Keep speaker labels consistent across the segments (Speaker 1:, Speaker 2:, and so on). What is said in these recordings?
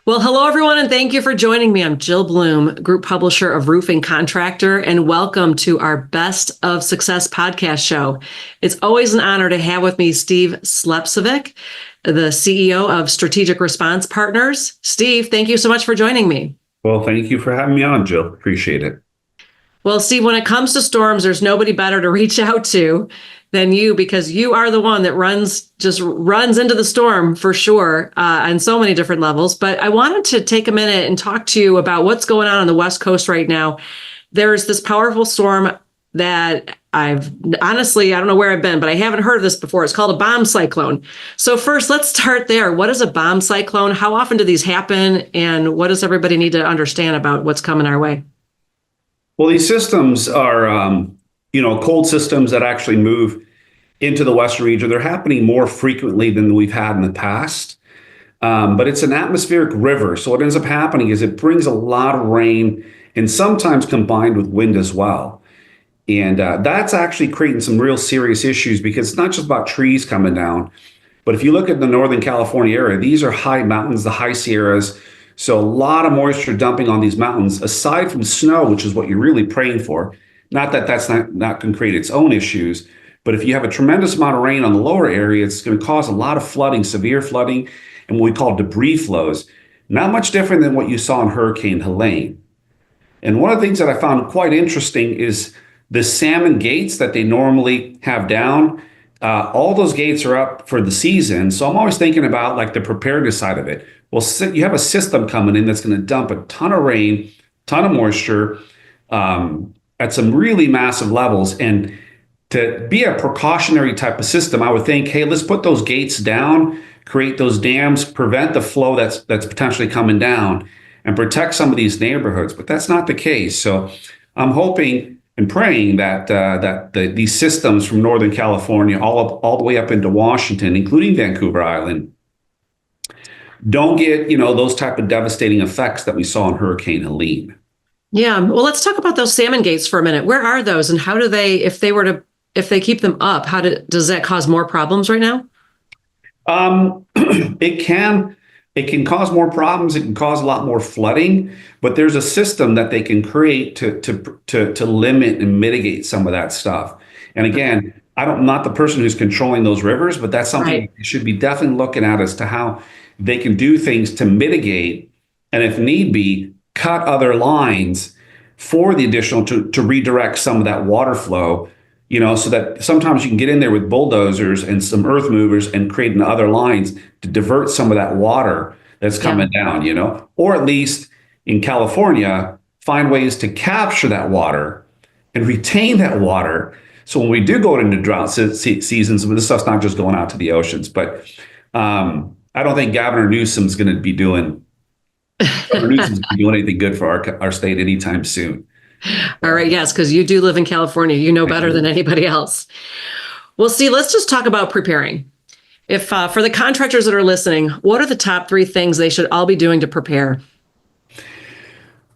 Speaker 1: Well, hello, everyone, and thank you for joining me. I'm Jill Bloom, group publisher of Roofing Contractor, and welcome to our Best of Success podcast show. It's always an honor to have with me Steve Slepcevic, the CEO of Strategic Response Partners. Steve, thank you so much for joining me.
Speaker 2: Well, thank you for having me on, Jill. Appreciate it.
Speaker 1: Well, Steve, when it comes to storms, there's nobody better to reach out to than you, because you are the one that runs into the storm for sure, on so many different levels. But I wanted to take a minute and talk to you about what's going on the West Coast right now. There's this powerful storm that I don't know where I've been, but I haven't heard of this before. It's called a bomb cyclone. So first, let's start there. What is a bomb cyclone? How often do these happen? And what does everybody need to understand about what's coming our way?
Speaker 2: Well, these systems are, cold systems that actually move into the Western region. They're happening more frequently than we've had in the past. But it's an atmospheric river. So what ends up happening is it brings a lot of rain and sometimes combined with wind as well. And that's actually creating some real serious issues because it's not just about trees coming down. But if you look at the Northern California area, these are high mountains, the high Sierras. So a lot of moisture dumping on these mountains, aside from snow, which is what you're really praying for. Not that that's not going to create its own issues, but if you have a tremendous amount of rain on the lower area, it's going to cause a lot of flooding, severe flooding, and what we call debris flows. Not much different than what you saw in Hurricane Helene. And one of the things that I found quite interesting is the salmon gates that they normally have down. All those gates are up for the season. So I'm always thinking about like the preparedness side of it. Well, you have a system coming in that's going to dump a ton of rain, ton of moisture at some really massive levels. And to be a precautionary type of system, I would think, hey, let's put those gates down, create those dams, prevent the flow that's potentially coming down, and protect some of these neighborhoods. But that's not the case. So I'm hoping and praying that these systems from Northern California, all the way up into Washington, including Vancouver Island, don't get those type of devastating effects that we saw in Hurricane Helene.
Speaker 1: Yeah, well, let's talk about those salmon gates for a minute. Where are those, and how do they, if they keep them up, does that cause more problems right now?
Speaker 2: It can cause more problems. It can cause a lot more flooding, but there's a system that they can create to limit and mitigate some of that stuff. And again, I'm not the person who's controlling those rivers, but that's something
Speaker 1: Right.
Speaker 2: you should be definitely looking at as to how they can do things to mitigate, and if need be, cut other lines for the additional to redirect some of that water flow, so that sometimes you can get in there with bulldozers and some earth movers and create other lines to divert some of that water that's coming down, or at least in California, find ways to capture that water and retain that water. So when we do go into drought seasons, this stuff's not just going out to the oceans, but I don't think Governor Newsom's going to be doing anything good for our state anytime soon.
Speaker 1: All right, yes, because you do live in California. You know better than anybody else. Well, see, let's just talk about preparing. If for the contractors that are listening, what are the top 3 things they should all be doing to prepare?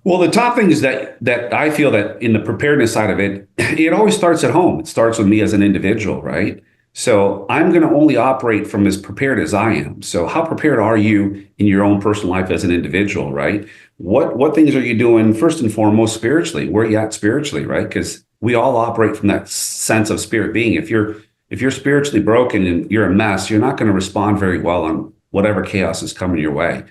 Speaker 2: Well, the top thing is that I feel that in the preparedness side of it, it always starts at home. It starts with me as an individual, right? So I'm going to only operate from as prepared as I am. So how prepared are you in your own personal life as an individual, right? What things are you doing first and foremost spiritually? Where are you at spiritually, right? Because we all operate from that sense of spirit being. If you're spiritually broken and you're a mess, you're not going to respond very well on whatever chaos is coming your way.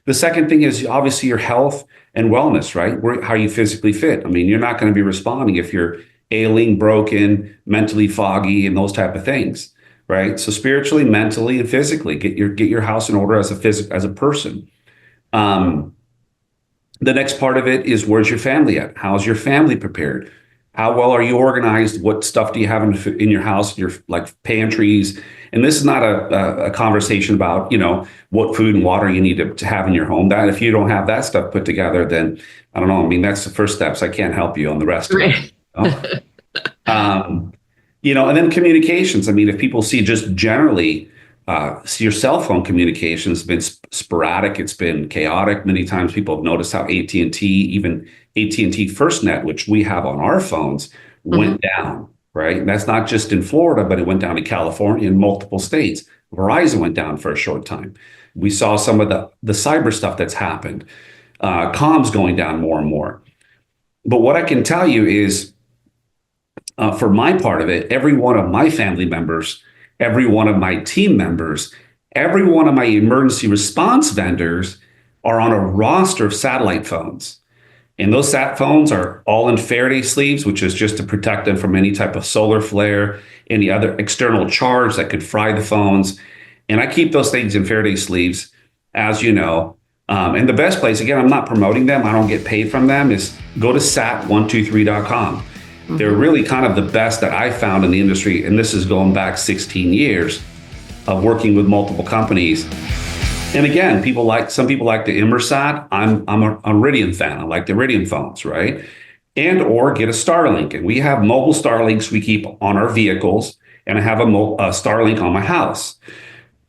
Speaker 2: The second thing is obviously your health and wellness, right? How you physically fit. I mean, you're not going to be responding if you're ailing, broken, mentally foggy, and those type of things, right? So spiritually, mentally, and physically, get your house in order as a person. The next part of it is, where's your family at? How's your family prepared? How well are you organized? What stuff do you have in your house? Your like pantries. And this is not a conversation about, what food and water you need to have in your home. That if you don't have that stuff put together, then I don't know. I mean, that's the first steps. I can't help you on the rest of it. And then communications. I mean, if people see just generally, your cell phone communication has been sporadic. It's been chaotic. Many times people have noticed how AT&T, even AT&T FirstNet, which we have on our phones, went down, right? And that's not just in Florida, but it went down to California and multiple states. Verizon went down for a short time. We saw some of the cyber stuff that's happened, comms going down more and more. But what I can tell you is, for my part of it, every one of my family members, every one of my team members, every one of my emergency response vendors are on a roster of satellite phones. And those sat phones are all in Faraday sleeves, which is just to protect them from any type of solar flare, any other external charge that could fry the phones. And I keep those things in Faraday sleeves, as you know. And the best place, again, I'm not promoting them, I don't get paid from them, is go to sat123.com. They're really kind of the best that I found in the industry. And this is going back 16 years of working with multiple companies. And again, some people like the Inmarsat. I'm a Iridium fan. I like the Iridium phones, right? And or get a Starlink. And we have mobile Starlinks we keep on our vehicles, and I have a Starlink on my house.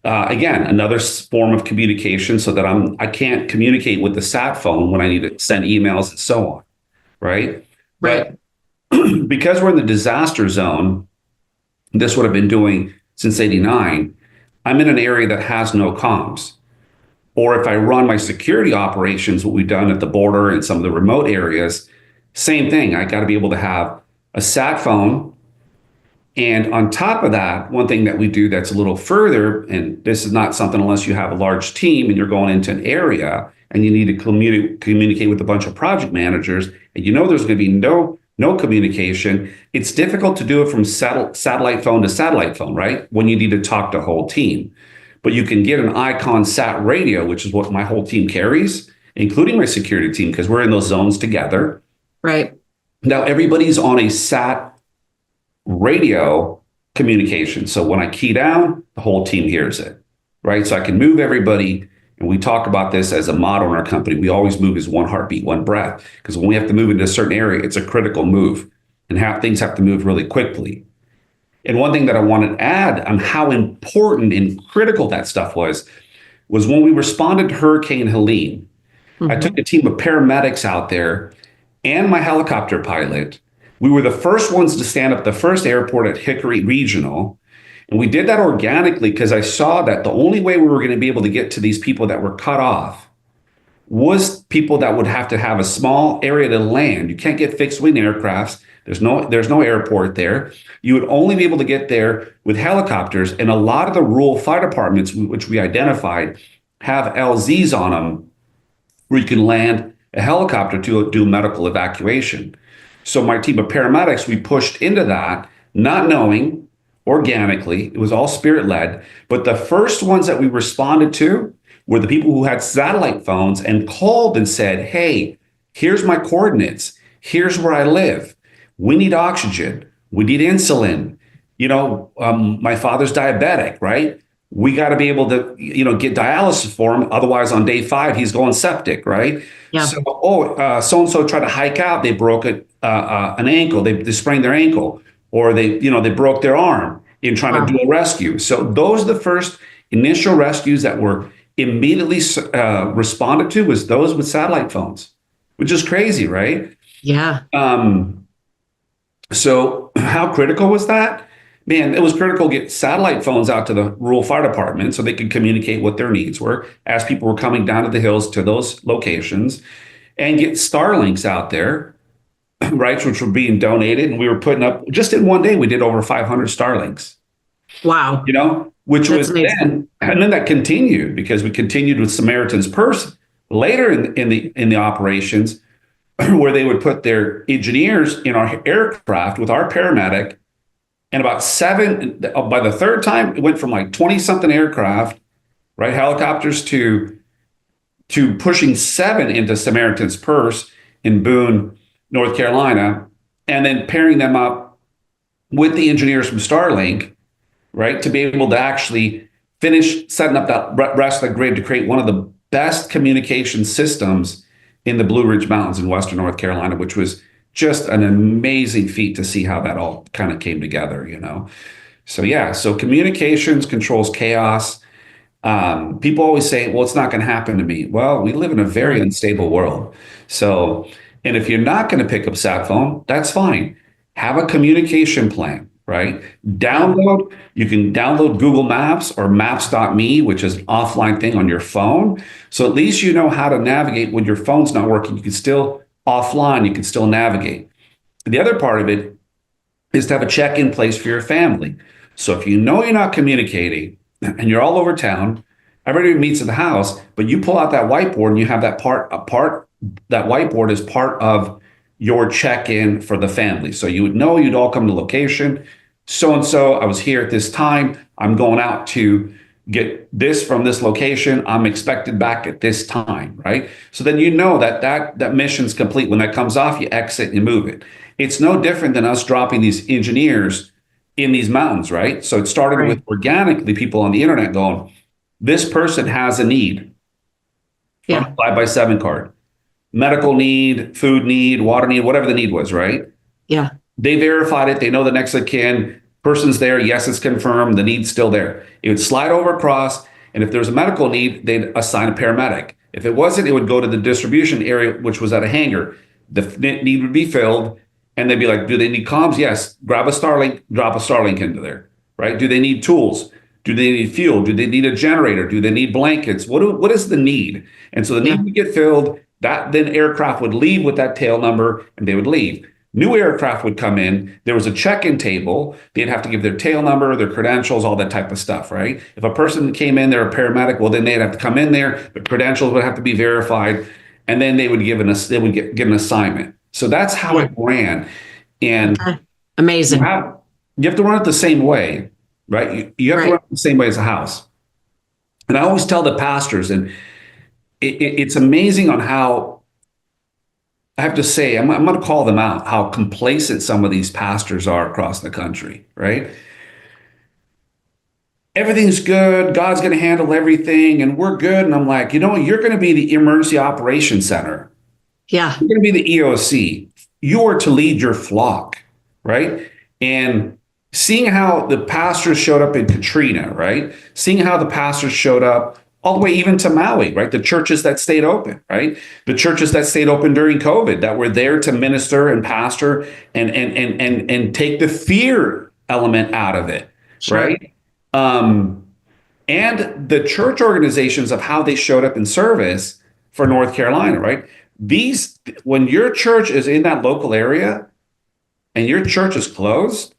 Speaker 2: Again, another form of communication, so that I can't communicate with the sat phone when I need to send emails and so on, right?
Speaker 1: Right.
Speaker 2: But because we're in the disaster zone, this is what I've been doing since '89. I'm in an area that has no comms. Or if I run my security operations, what we've done at the border and some of the remote areas, same thing. I got to be able to have a sat phone. And on top of that, one thing that we do that's a little further, and this is not something unless you have a large team and you're going into an area and you need to communicate with a bunch of project managers, and you know there's going to be no communication. It's difficult to do it from satellite phone to satellite phone, right? When you need to talk to a whole team. But you can get an Icon Sat radio, which is what my whole team carries, including my security team, because we're in those zones together.
Speaker 1: Right.
Speaker 2: Now, everybody's on a Sat radio communication. So when I key down, the whole team hears it, right? So I can move everybody. And we talk about this as a motto in our company. We always move as one heartbeat, one breath, because when we have to move into a certain area, it's a critical move, and things have to move really quickly. And one thing that I wanted to add on how important and critical that stuff was when we responded to Hurricane Helene. I took a team of paramedics out there and my helicopter pilot. We were the first ones to stand up the first airport at Hickory Regional. And we did that organically because I saw that the only way we were going to be able to get to these people that were cut off was people that would have to have a small area to land. You can't get fixed wing aircrafts. There's no airport there. You would only be able to get there with helicopters. And a lot of the rural fire departments, which we identified, have LZs on them where you can land a helicopter to do medical evacuation. So my team of paramedics, we pushed into that, not knowing, organically. It was all spirit-led. But the first ones that we responded to were the people who had satellite phones and called and said, hey, here's my coordinates. Here's where I live. We need oxygen. We need insulin. My father's diabetic, right? We got to be able to, get dialysis for him. Otherwise, on day 5, he's going septic, right?
Speaker 1: Yeah.
Speaker 2: So-and-so tried to hike out. They broke an ankle. They sprained their ankle, or they broke their arm in trying to do a rescue. So those are the first initial rescues that were immediately responded to, was those with satellite phones, which is crazy, right?
Speaker 1: Yeah.
Speaker 2: So how critical was that? Man, it was critical to get satellite phones out to the rural fire department so they could communicate what their needs were as people were coming down to the hills to those locations, and get Starlinks out there, right, which were being donated. And we were putting up, just in one day, we did over 500 Starlinks.
Speaker 1: Wow.
Speaker 2: Which
Speaker 1: That's
Speaker 2: was
Speaker 1: amazing.
Speaker 2: then that continued, because we continued with Samaritan's Purse later in the operations, where they would put their engineers in our aircraft with our paramedic. And by the third time, it went from like 20 something aircraft, right, helicopters, to pushing 7 into Samaritan's Purse in Boone, North Carolina, and then pairing them up with the engineers from Starlink, right, to be able to actually finish setting up that rest of the grid to create one of the best communication systems in the Blue Ridge Mountains in Western North Carolina, which was just an amazing feat to see how that all kind of came together, So communications controls chaos. People always say, well, it's not going to happen to me. Well, we live in a very unstable world. So, and if you're not going to pick up sat phone, that's fine. have a communication plan, right?
Speaker 1: Yeah.
Speaker 2: You can download Google Maps or maps.me, which is an offline thing on your phone. So at least you know how to navigate when your phone's not working. You can still offline, you can still navigate. The other part of it is to have a check-in place for your family. So if you know you're not communicating and you're all over town, everybody meets at the house, but you pull out that whiteboard and you have that that whiteboard is part of your check-in for the family. So you would know you'd all come to location. So and so, I was here at this time. I'm going out to get this from this location. I'm expected back at this time, right? So then you know that mission's complete. When that comes off, you exit, you move it. It's no different than us dropping these engineers in these mountains, right? So it started with
Speaker 1: Right.
Speaker 2: organically people on the internet going, this person has a need from
Speaker 1: Yeah.
Speaker 2: a 5x7 card, medical need, food need, water need, whatever the need was, right?
Speaker 1: Yeah.
Speaker 2: They verified it. They know the next of kin. Person's there. Yes, it's confirmed. The need's still there. It would slide over across. And if there's a medical need, they'd assign a paramedic. If it wasn't, it would go to the distribution area, which was at a hangar. The need would be filled. And they'd be like, do they need comms? Yes. Grab a Starlink, drop a Starlink into there, right? Do they need tools? Do they need fuel? Do they need a generator? Do they need blankets? What is the need? And so the
Speaker 1: Yeah.
Speaker 2: need would get filled. That then aircraft would leave with that tail number and they would leave. New aircraft would come in. There was a check-in table. They'd have to give their tail number, their credentials, all that type of stuff, right? If a person came in, they're a paramedic, well, then they'd have to come in there. The credentials would have to be verified, and then they would give get an assignment. So that's how it ran. And
Speaker 1: Okay. Amazing.
Speaker 2: you have to run it the same way, right? You have to
Speaker 1: Right.
Speaker 2: run it the same way as a house. And I always tell the pastors, and it's amazing on how I have to say, I'm going to call them out, how complacent some of these pastors are across the country, right? Everything's good. God's going to handle everything and we're good. And I'm like, you know what? You're going to be the emergency operations center.
Speaker 1: Yeah.
Speaker 2: You're going to be the EOC. You are to lead your flock, right? And seeing how the pastors showed up in Katrina, right? Seeing how the pastors showed up all the way even to Maui, right? The churches that stayed open, right? The churches that stayed open during COVID that were there to minister and pastor and take the fear element out of it,
Speaker 1: Sure.
Speaker 2: right? And the church organizations of how they showed up in service for North Carolina, right? When your church is in that local area and your church is closed,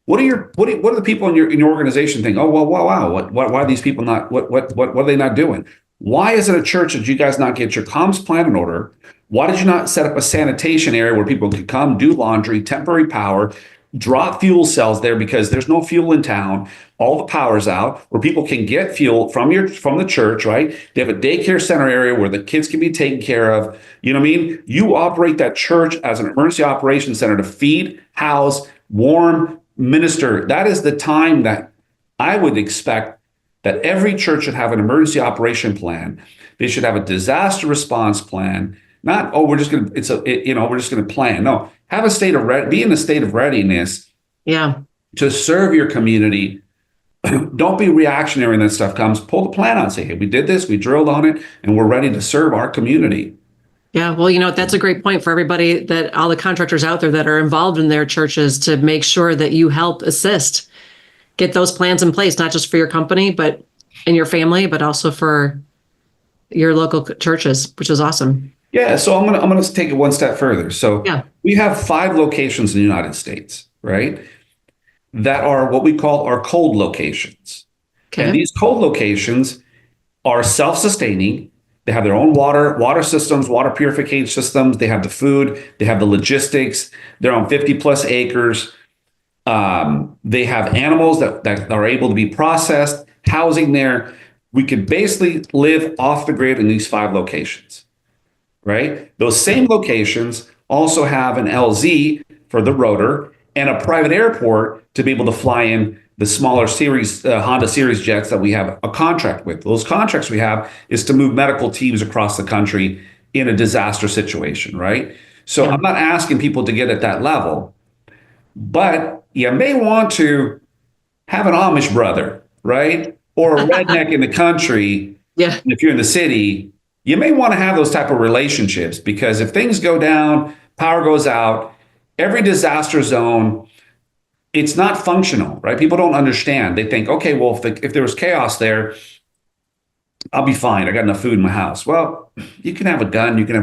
Speaker 2: what are the people in your organization think? Oh, well, wow, why are these people not, what are they not doing? Why is it a church that you guys not get your comms plan in order? Why did you not set up a sanitation area where people could come, do laundry, temporary power, drop fuel cells there because there's no fuel in town, all the power's out, where people can get fuel from the church, right? They have a daycare center area where the kids can be taken care of. You know what I mean? You operate that church as an emergency operations center to feed, house, warm, minister. That is the time that I would expect that every church should have an emergency operation plan. They should have a disaster response plan. Not, oh, we're just going to, we're just going to plan. No, have be in a state of readiness
Speaker 1: Yeah.
Speaker 2: to serve your community. Don't be reactionary when that stuff comes. Pull the plan out and say, hey, we did this, we drilled on it, and we're ready to serve our community.
Speaker 1: Yeah. Well, that's a great point for everybody, that all the contractors out there that are involved in their churches, to make sure that you help assist, get those plans in place, not just for your company, but in your family, but also for your local churches, which is awesome.
Speaker 2: Yeah, so I'm gonna take it one step further. So
Speaker 1: Yeah.
Speaker 2: we have 5 locations in the United States, right? That are what we call our cold locations. And
Speaker 1: Okay.
Speaker 2: these cold locations are self-sustaining. They have their own water systems, water purification systems. They have the food. They have the logistics. They're on 50 plus acres. They have animals that are able to be processed, housing there. We could basically live off the grid in these 5 locations, right? Those same locations also have an LZ for the rotor and a private airport to be able to fly in the smaller series, Honda series jets that we have a contract with. Those contracts we have is to move medical teams across the country in a disaster situation, right? So
Speaker 1: Yeah.
Speaker 2: I'm not asking people to get at that level, but you may want to have an Amish brother, right? Or a redneck in the country.
Speaker 1: Yeah.
Speaker 2: And if you're in the city, you may want to have those type of relationships, because if things go down, power goes out, every disaster zone, it's not functional, right? People don't understand. They think, okay, well, if there was chaos there, I'll be fine. I got enough food in my house. Well, you can have a gun, you can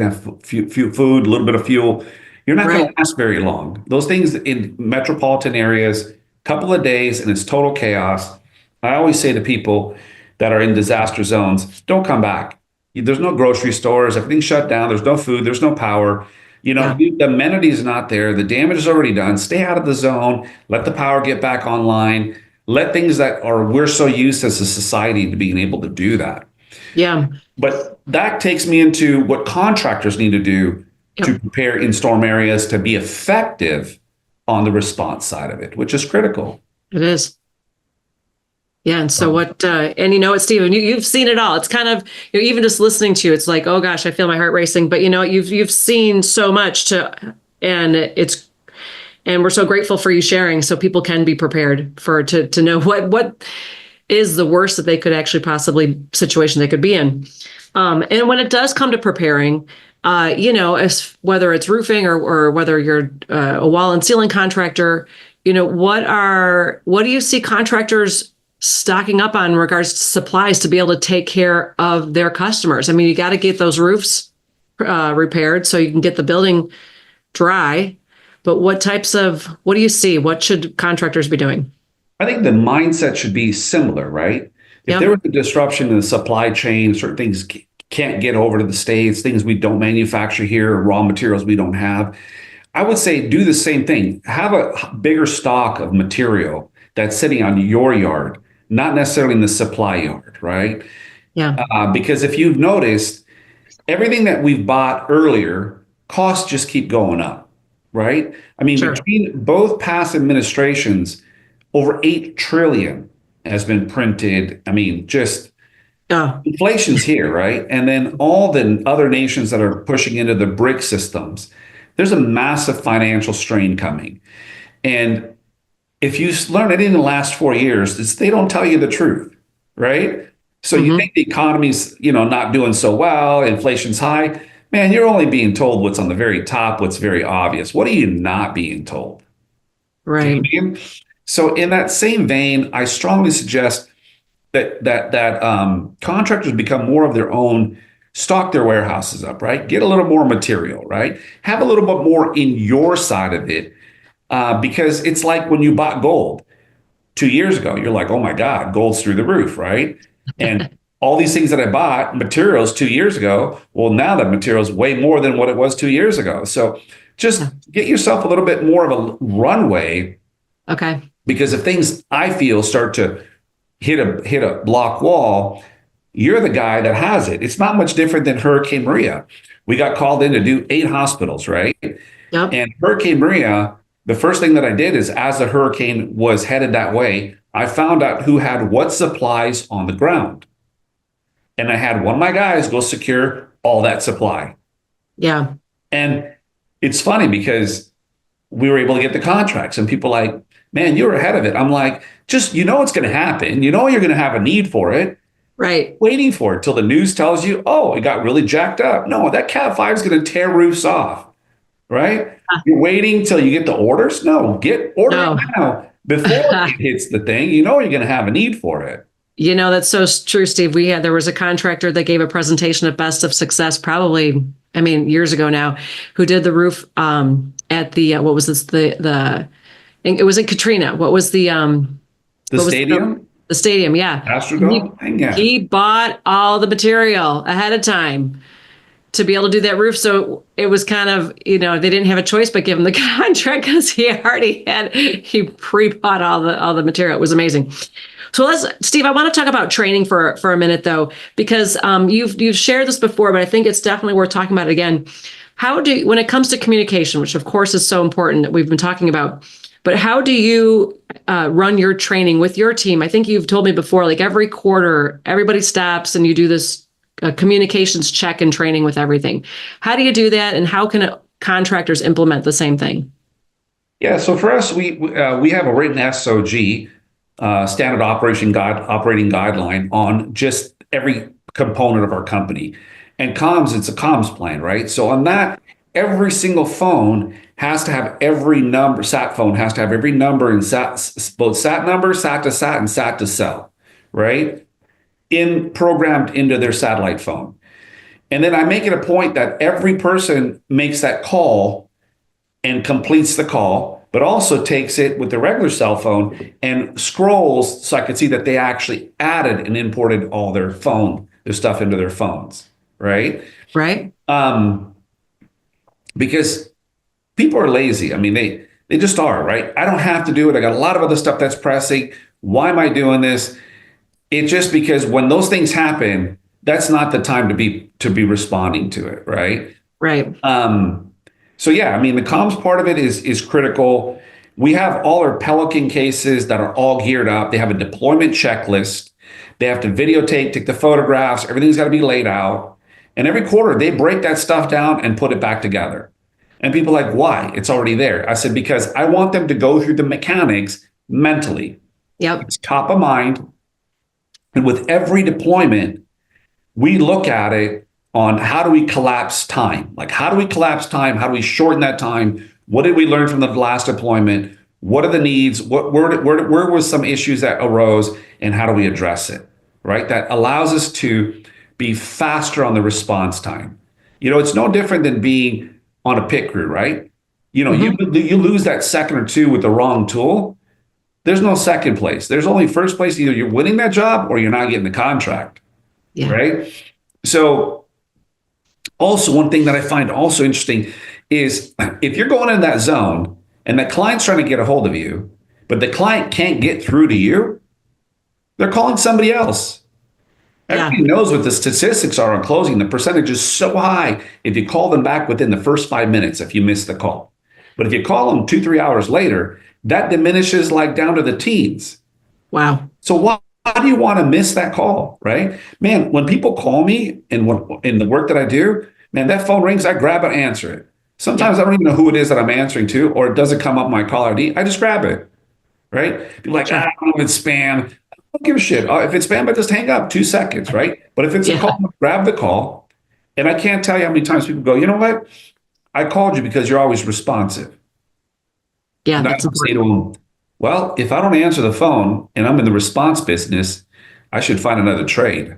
Speaker 2: have food, a little bit of fuel. You're not going
Speaker 1: Right.
Speaker 2: to last very long. Those things in metropolitan areas, couple of days, and it's total chaos. I always say to people that are in disaster zones, don't come back. There's no grocery stores. Everything's shut down. There's no food. There's no power.
Speaker 1: Yeah.
Speaker 2: The amenity is not there. The damage is already done. Stay out of the zone. Let the power get back online. Let things that are we're so used as a society to being able to do that.
Speaker 1: Yeah.
Speaker 2: But that takes me into what contractors need to do to
Speaker 1: Yep.
Speaker 2: prepare in storm areas to be effective on the response side of it, which is critical.
Speaker 1: It is. Yeah. And so and you know what, Stephen, you've seen it all. It's kind of, even just listening to you, it's like, oh gosh, I feel my heart racing. But you've seen so much and we're so grateful for you sharing so people can be prepared to know what is the worst that they could actually possibly situation they could be in. And when it does come to preparing, as whether it's roofing or whether you're a wall and ceiling contractor, what do you see contractors stocking up on in regards to supplies to be able to take care of their customers? I mean, you got to get those roofs repaired so you can get the building dry. But what do you see? What should contractors be doing?
Speaker 2: I think the mindset should be similar, right? If
Speaker 1: Yeah.
Speaker 2: there was a disruption in the supply chain, certain things can't get over to the States, things we don't manufacture here, raw materials we don't have, I would say do the same thing. Have a bigger stock of material that's sitting on your yard, not necessarily in the supply yard, right?
Speaker 1: Yeah.
Speaker 2: Because if you've noticed, everything that we've bought earlier, costs just keep going up, right? I mean,
Speaker 1: Sure.
Speaker 2: between both past administrations, over 8 trillion has been printed. I mean, just
Speaker 1: Oh,
Speaker 2: inflation's here, right? And then all the other nations that are pushing into the BRIC systems, there's a massive financial strain coming. And if you learn anything in the last 4 years, they don't tell you the truth, right? So you think the economy's, not doing so well, inflation's high. Man, you're only being told what's on the very top, what's very obvious. What are you not being told?
Speaker 1: right.
Speaker 2: So in that same vein, I strongly suggest that contractors become more of their own, stock their warehouses up, right? Get a little more material, right? Have a little bit more in your side of it, because it's like when you bought gold 2 years ago, you're like, oh my God, gold's through the roof, right? And all these things that I bought, materials 2 years ago, well, now that material is way more than what it was 2 years ago. So just get yourself a little bit more of a runway,
Speaker 1: Okay.
Speaker 2: because if things, I feel, start to hit a block wall, you're the guy that has it. It's not much different than Hurricane Maria. We got called in to do 8 hospitals, right?
Speaker 1: Yep.
Speaker 2: And Hurricane Maria, the first thing that I did is, as the hurricane was headed that way, I found out who had what supplies on the ground. And I had one of my guys go secure all that supply.
Speaker 1: Yeah.
Speaker 2: And it's funny because we were able to get the contracts, and people like, man, you were ahead of it. I'm like, just, it's going to happen. You're going to have a need for it.
Speaker 1: Right.
Speaker 2: Waiting for it till the news tells you, oh, it got really jacked up. No, that Cat 5 is going to tear roofs off, right? You're waiting till you get the orders? No, get ordering now before it hits the thing. You're going to have a need for it.
Speaker 1: That's so true, Steve. There was a contractor that gave a presentation at Best of Success, probably, years ago now, who did the roof at the, what was this, it was in Katrina. What was the
Speaker 2: Stadium?
Speaker 1: The stadium, yeah.
Speaker 2: Astrodome? Yeah.
Speaker 1: He bought all the material ahead of time to be able to do that roof. So it was kind of, they didn't have a choice but give him the contract because he pre-bought all the material. It was amazing. So Steve, I want to talk about training for a minute though, because you've shared this before, but I think it's definitely worth talking about it again. When it comes to communication, which of course is so important that we've been talking about, but how do you run your training with your team? I think you've told me before, like every quarter, everybody stops and you do this communications check and training with everything. How do you do that? And how can contractors implement the same thing?
Speaker 2: Yeah. So for us, we have a written SOG, standard operating guideline, on just every component of our company. And comms, it's a comms plan, right? So on that, every single phone has to have every number, sat phone has to have every number in both sat number, sat to sat, and sat to cell, right? Programmed into their satellite phone. And then I make it a point that every person makes that call and completes the call, but also takes it with the regular cell phone and scrolls so I could see that they actually added and imported all their stuff into their phones, right?
Speaker 1: Right.
Speaker 2: Because people are lazy. I mean, they just are, right? I don't have to do it. I got a lot of other stuff that's pressing. Why am I doing this? It's just because when those things happen, that's not the time to be responding to it, right?
Speaker 1: Right.
Speaker 2: So yeah, I mean, the comms part of it is critical. We have all our Pelican cases that are all geared up. They have a deployment checklist. They have to videotape, take the photographs. Everything's got to be laid out. And every quarter, they break that stuff down and put it back together. And people are like, why? It's already there. I said, because I want them to go through the mechanics mentally.
Speaker 1: Yep.
Speaker 2: It's top of mind. And with every deployment, we look at it on how do we collapse time? Like, how do we collapse time? How do we shorten that time? What did we learn from the last deployment? What are the needs? Where were some issues that arose, and how do we address it? Right? That allows us to be faster on the response time. It's no different than being on a pit crew, right? You lose that second or two with the wrong tool. There's no second place. There's only first place. Either you're winning that job or you're not getting the contract.
Speaker 1: Yeah.
Speaker 2: Right. So also one thing that I find also interesting is if you're going in that zone and the client's trying to get a hold of you, but the client can't get through to you, they're calling somebody else. Everybody knows what the statistics are on closing. The percentage is so high if you call them back within the first 5 minutes if you miss the call. But if you call them 2-3 hours later, that diminishes like down to the teens.
Speaker 1: Wow.
Speaker 2: So why do you want to miss that call, right? Man, when people call me in the work that I do, man, that phone rings, I grab it, answer it. Sometimes I don't even know who it is that I'm answering to, or it doesn't come up my call ID. I just grab it, right? People are like, I don't know if it's spam. I don't give a shit. If it's spam, I just hang up 2 seconds, right? But if it's a call, grab the call. And I can't tell you how many times people go, you know what? I called you because you're always responsive.
Speaker 1: Yeah,
Speaker 2: and
Speaker 1: that's
Speaker 2: I say to them, well, if I don't answer the phone and I'm in the response business, I should find another trade.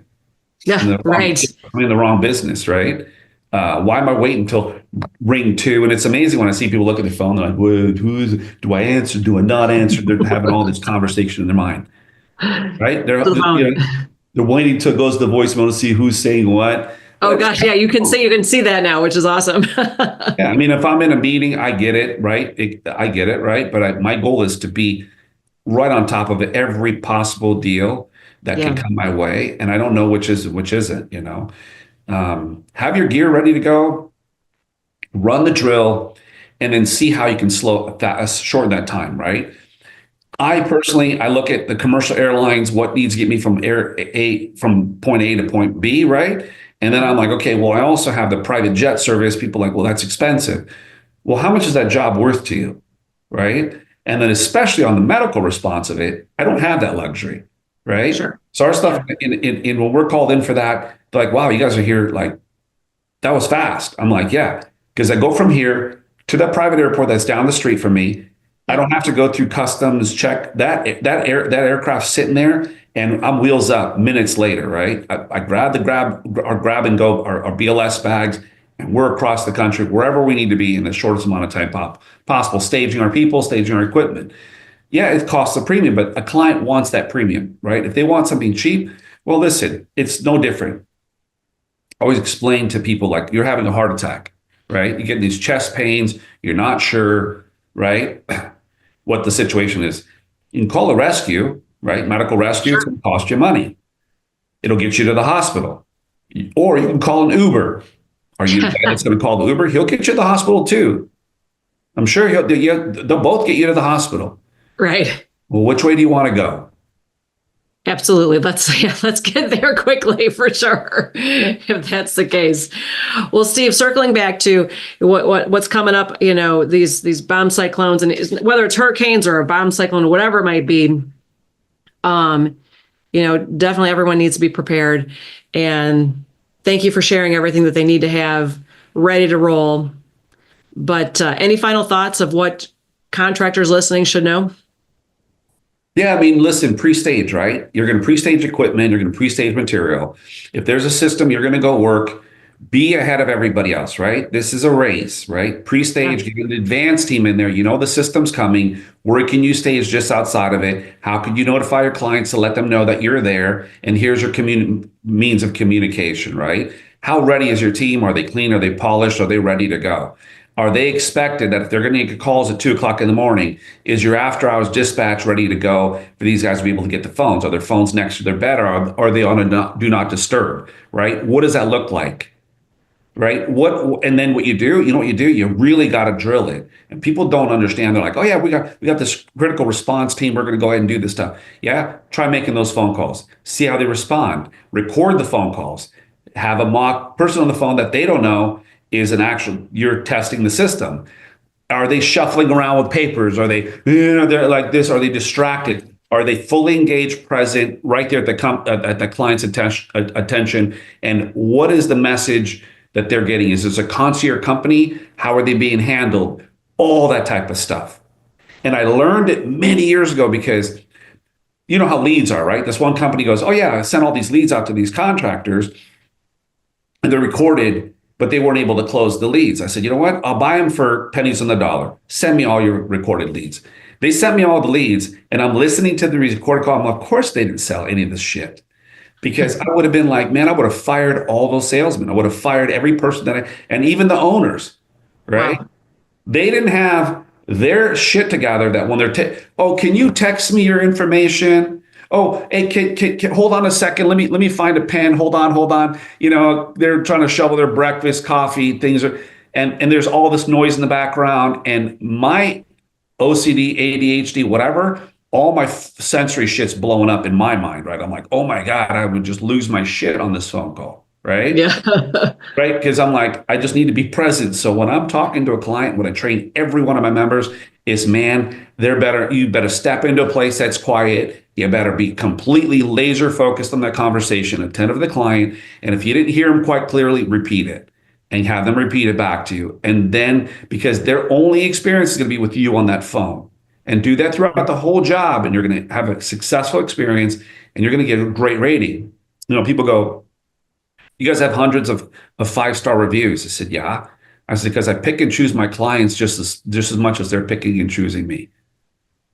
Speaker 1: Yeah, right.
Speaker 2: I'm in the wrong business, right? Why am I waiting until ring 2? And it's amazing when I see people look at the phone, they're like, well, do I answer? Do I not answer? They're having all this conversation in their mind, right? They're waiting till it goes to the voicemail to see who's saying what.
Speaker 1: Oh gosh, yeah, you can see that now, which is awesome.
Speaker 2: Yeah, I mean, if I'm in a meeting, I get it, right? I get it, right? But my goal is to be right on top of it, every possible deal that can come my way, and I don't know which isn't. Have your gear ready to go, run the drill, and then see how you can shorten that time, right? I personally, I look at the commercial airlines, what needs to get me from point A to point B, right? And then I'm like, okay, well, I also have the private jet service. People are like, well, that's expensive. Well, how much is that job worth to you, right? And then especially on the medical response of it, I don't have that luxury, right?
Speaker 1: Sure.
Speaker 2: So our stuff, in when we're called in for that, they're like, wow, you guys are here, like, that was fast. I'm like, yeah, because I go from here to that private airport that's down the street from me. I don't have to go through customs check. That aircraft sitting there, and I'm wheels up minutes later, right? I grab our grab and go, our BLS bags, and we're across the country, wherever we need to be in the shortest amount of time possible, staging our people, staging our equipment. Yeah, it costs a premium, but a client wants that premium, right? If they want something cheap, well, listen, it's no different. I always explain to people, like, you're having a heart attack, right? You get these chest pains, you're not sure, right, what the situation is. You can call a rescue, right? Medical rescue. It's going to cost you money. It'll get you to the hospital. Or you can call an Uber. Are you the guy that's going to call the Uber? He'll get you to the hospital too. I'm sure they'll both get you to the hospital.
Speaker 1: Right.
Speaker 2: Well, which way do you want to go?
Speaker 1: Absolutely. Let's get there quickly for sure, if that's the case. Well, Steve, circling back to what's coming up, these bomb cyclones, and whether it's hurricanes or a bomb cyclone, whatever it might be, definitely everyone needs to be prepared. And thank you for sharing everything that they need to have ready to roll But any final thoughts of what contractors listening should know?
Speaker 2: Yeah, I mean, listen, pre-stage, right? You're going to pre-stage equipment, you're going to pre-stage material. If there's a system, you're going to go work, be ahead of everybody else, right? This is a race, right? Pre-stage, get an advanced team in there. You know the system's coming. Where can you stage just outside of it? How can you notify your clients to let them know that you're there? And here's your means of communication, right? How ready is your team? Are they clean? Are they polished? Are they ready to go? Are they expected that if they're going to get calls at 2 o'clock in the morning, is your after hours dispatch ready to go for these guys to be able to get the phones? Are their phones next to their bed, or are they on a do not disturb, right? What does that look like? Right? And then what you do, you know what you do? You really got to drill it. And people don't understand. They're like, oh yeah, we got this critical response team. We're going to go ahead and do this stuff. Yeah. Try making those phone calls. See how they respond. Record the phone calls. Have a mock person on the phone that they don't know is an actual, you're testing the system. Are they shuffling around with papers? Are they, they're like this? Are they distracted? Are they fully engaged, present, right there at the client's attention? And what is the message that they're getting? Is this a concierge company? How are they being handled? All that type of stuff. And I learned it many years ago because you know how leads are, right? This one company goes, oh yeah, I sent all these leads out to these contractors and they're recorded, but they weren't able to close the leads. I said, you know what? I'll buy them for pennies on the dollar. Send me all your recorded leads. They sent me all the leads and I'm listening to the recorded call. Of course they didn't sell any of this shit. Because I would have been like, man, I would have fired all those salesmen. I would have fired every person and even the owners, right? Wow. They didn't have their shit together that when they're, oh, can you text me your information? Oh, hey, can, hold on a second. Let me find a pen. Hold on. You know, they're trying to shovel their breakfast, coffee, things are, and there's all this noise in the background. And my OCD, ADHD, whatever, all my sensory shit's blowing up in my mind, right? I'm like, oh my God, I would just lose my shit on this phone call, right?
Speaker 1: Yeah.
Speaker 2: Right? Because I'm like, I just need to be present. So when I'm talking to a client, when I train every one of my members is, man, you better step into a place that's quiet. You better be completely laser focused on that conversation, attentive to the client. And if you didn't hear them quite clearly, repeat it and have them repeat it back to you. And then, because their only experience is going to be with you on that phone. And do that throughout the whole job, and you're going to have a successful experience, and you're going to get a great rating. You know, people go, you guys have hundreds of 5-star reviews. I said, yeah. I said, because I pick and choose my clients just as much as they're picking and choosing me.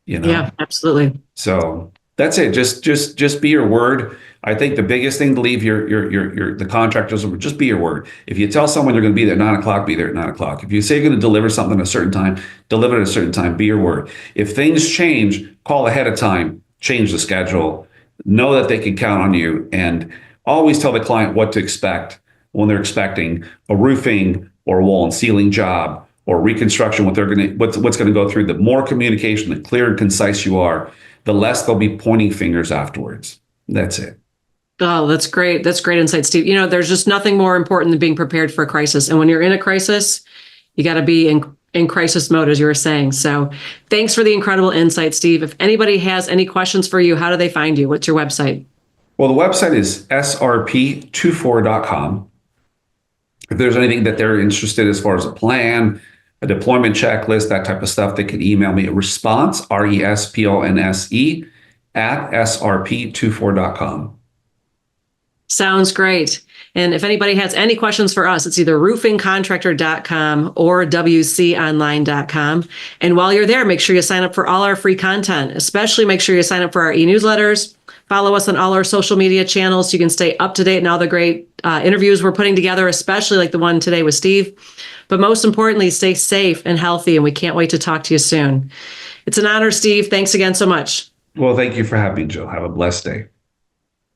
Speaker 2: You know?
Speaker 1: Yeah, absolutely.
Speaker 2: So that's it. Just be your word. I think the biggest thing to leave the contractors over, just be your word. If you tell someone you're going to be there at 9 o'clock, be there at 9 o'clock. If you say you're going to deliver something at a certain time, deliver it at a certain time, be your word. If things change, call ahead of time, change the schedule, know that they can count on you, and always tell the client what to expect when they're expecting a roofing or a wall and ceiling job or reconstruction, what's going to go through. The more communication, the clear and concise you are, the less they'll be pointing fingers afterwards. That's it.
Speaker 1: Oh, that's great. That's great insight, Steve. You know, there's just nothing more important than being prepared for a crisis. And when you're in a crisis, you got to be in crisis mode, as you were saying. So thanks for the incredible insight, Steve. If anybody has any questions for you, how do they find you? What's your website?
Speaker 2: Well, the website is srp24.com. If there's anything that they're interested as far as a plan, a deployment checklist, that type of stuff, they can email me at response, RESPONSE, at srp24.com.
Speaker 1: Sounds great. And if anybody has any questions for us, it's either roofingcontractor.com or wconline.com. And while you're there, make sure you sign up for all our free content, especially make sure you sign up for our e-newsletters. Follow us on all our social media channels so you can stay up to date on all the great interviews we're putting together, especially like the one today with Steve. But most importantly, stay safe and healthy, and we can't wait to talk to you soon. It's an honor, Steve. Thanks again so much.
Speaker 2: Well, thank you for having me, Jill. Have a blessed day.